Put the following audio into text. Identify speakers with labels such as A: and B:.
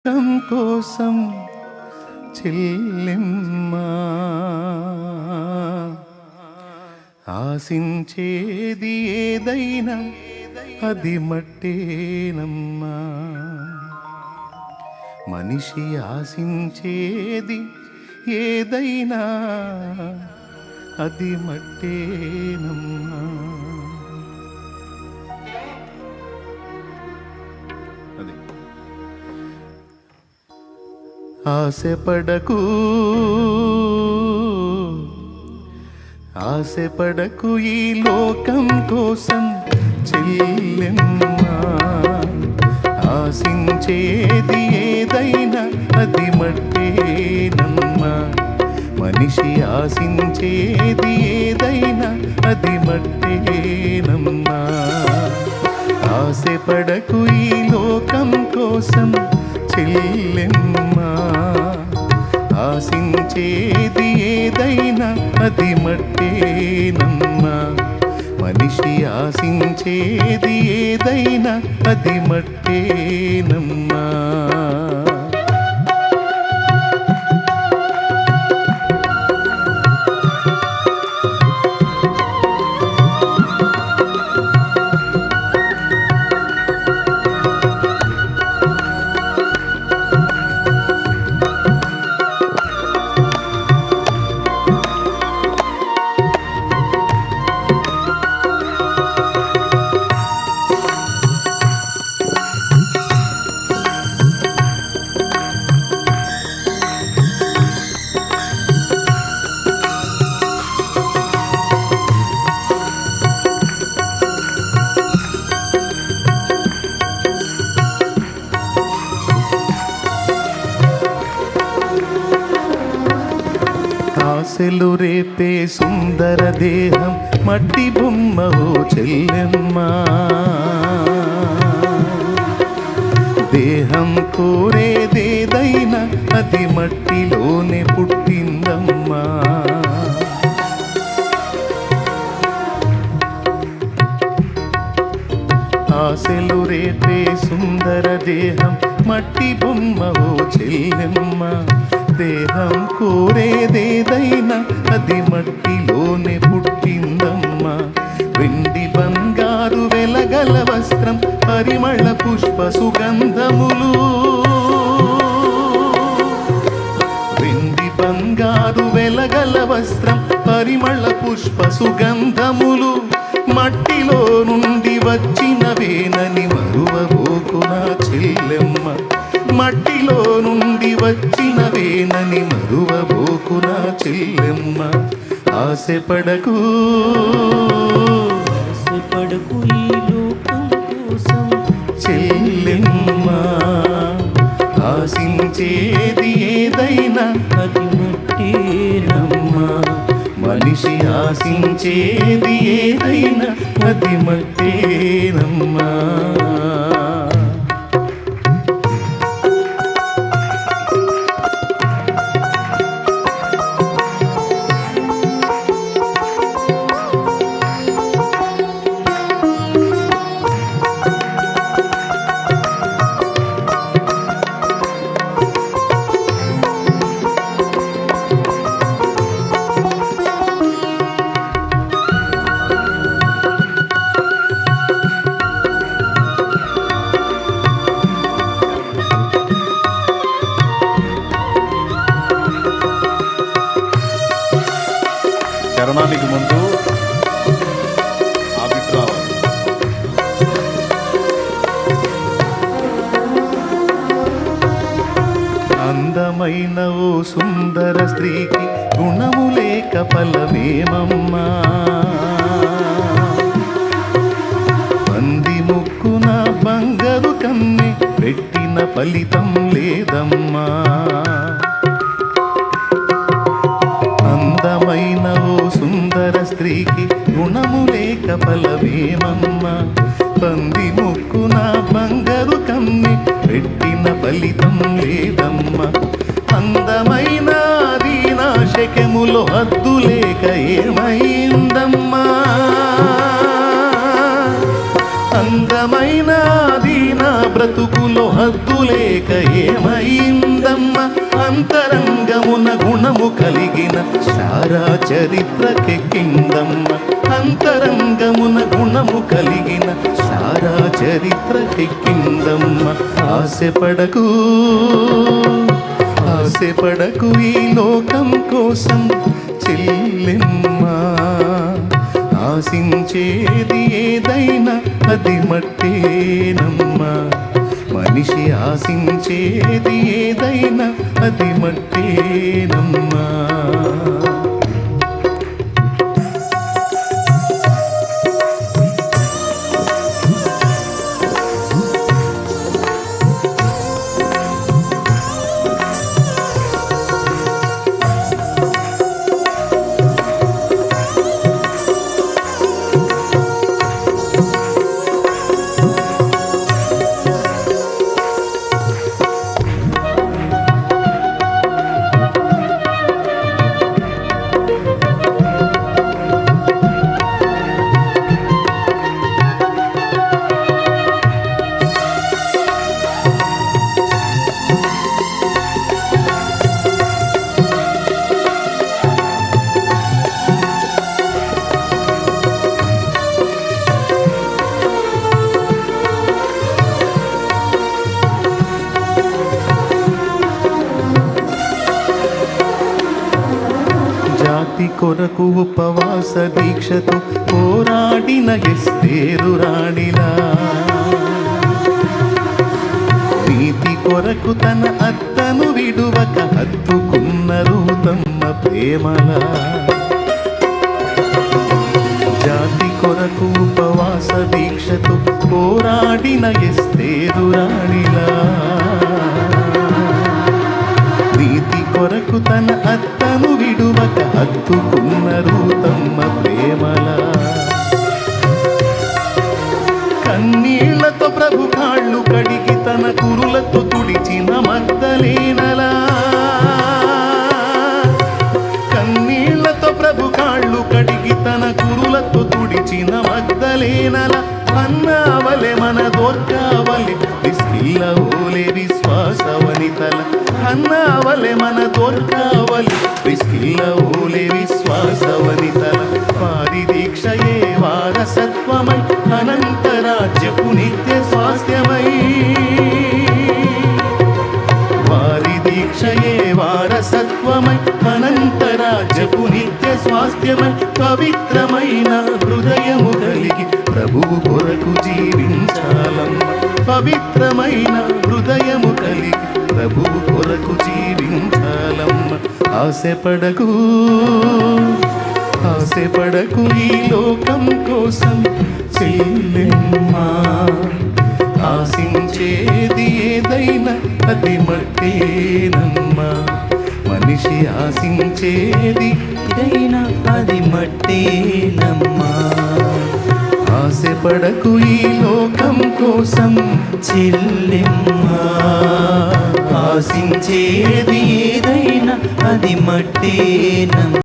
A: కోసం చెల్లెమ్మా ఆశించేది ఏదైనా అది మట్టేనమ్మా. మనిషి ఆశించేది ఏదైనా అది మట్టేనమ్మా. అది ఆశపడకు ఆశపడకు ఈ లోకం కోసం చెల్లెమ్మా. ఆశించేది ఏదైనా అది మట్టేనమ్మా. మనిషి ఆశించేది ఏదైనా అది మట్టేనమ్మా. ఆశపడకు ఈ లోకం కోసం చెల్లెమ్మా. ఆశించేది ఏదైనా అది మట్టేనమ్మా. మనిషి ఆశించేది ఏదైనా అది మట్టేనమ్మా. ఆశలు రేపే సుందర దేహం మట్టి బొమ్మవో చెల్లెమ్మా. దేహం కోరేదేదైనా అది మట్టిలోనే పుట్టిందమ్మా. ఆశలు రేపే సుందర దేహం మట్టి బొమ్మవో చెల్లెమ్మా. దేహం కోరేదేదైనా అది మట్టిలోనే పుట్టిందమ్మా. వెండి బంగారు వెలగల వస్త్రం పరిమళ పుష్ప సుగంధములు. వెండి బంగారు వెలగల వస్త్రం పరిమళ పుష్ప సుగంధములు మట్టిలో నుండి వచ్చినవేనని మరువబోకునా చెల్లెమ్మ. మట్టిలో నుండి వచ్చినవేనని మరువబోకునా చెల్లెమ్మ. ఆశపడకు
B: ఆశపడకు ఈ లోకం కోసం
A: చెల్లెమ్మ. ఆశించేది ఏదైనా
B: అది మట్టేనమ్మా.
A: మనిషి ఆశించేది ఏదైనా అది మట్టేనమ్మా. చరణానికి ముందు ఆవిర్భావం. అందమైన ఓ సుందర స్త్రీకి గుణము లేక ఫలమేమమ్మా. పంది ముక్కున బంగారు కన్నె పెట్టిన ఫలితం లేదమ్మా. అందమైన ఓ సుందర స్త్రీకి గుణము లేక ఫలమేమమ్మా. పంది ముక్కున బంగారు కమ్మి పెట్టిన ఫలితం లేదమ్మా. అందమైన దీనాశకములో హద్దు లేక ఏమైందమ్మా. అందమైన దీనా బ్రతుకులో హద్దు లేక ఏమైందమ్మ అంతరంగమున గుణము కలిగిన సారా చరిత్రకెక్కిందమ్మ అంతరంగమున గుణము కలిగిన సారా చరిత్రకెక్కిందమ్మ ఆశపడకు ఆశపడకు ఈ లోకం కోసం చెల్లెమ్మ ఆశించేది ఏదైనా అది మట్టేనమ్మా మనిషి ఆశించేది ఏదైనా అది మట్టేనమ్మా జాతి కొరకు ఉపవాస దీక్షతో పోరాడిన ఎస్తేరు రాణిలా నీతి కొరకు తన అత్తను విడువక హత్తుకున్న రూతమ్మ ప్రేమలా జాతి కొరకు ఉపవాస దీక్షతో పోరాడిన ఎస్తేరు రాణిలా నీతి కొరకు తన అత్తను విడువక హత్తుకున్న రూతమ్మ ప్రేమలా కన్నీళ్లతో ప్రభు కాళ్ళు కడిగి తన కురులతో తుడిచిన మగ్దలేనలా కన్నీళ్లతో ప్రభు కాళ్ళు కడిగి తన కురులతో తుడిచిన మగ్దలేనలా అన్నావలె మన దోర్కావలె విస్కిల్ల ఓలే విశ్వాసవనితల అన్నావలె మన దోర్కావలె విస్కిల్ల ఓలే విశ్వాసవనితల వారి దీక్షయే వారసత్వమై అనంతరాజ్యపు నిత్య స్వాస్థ్యమై వారి దీక్షయే వారసత్వమై అనంతరాజ్యపు నిత్య స్వాస్థ్యమై పవిత్రమైన హృదయము కలిగి ప్రభువు కొరకు జీవించాలమ్మ పవిత్రమైన హృదయము కలిగి ప్రభువు కొరకు జీవించాలమ్మ ఆశపడకు ఆశపడకు ఈ లోకం కోసం చెల్లెమ్మా ఆశించేది ఏదైనా అది మట్టేనమ్మా మనిషి ఆశించేది
B: ఏదైనా అది మట్టేనమ్మా
A: ఆశపడకు ఈ లోకం కోసం
B: చెల్లెమ్మా ఆశించేది ఏదైనా అది మట్టేనమ్మా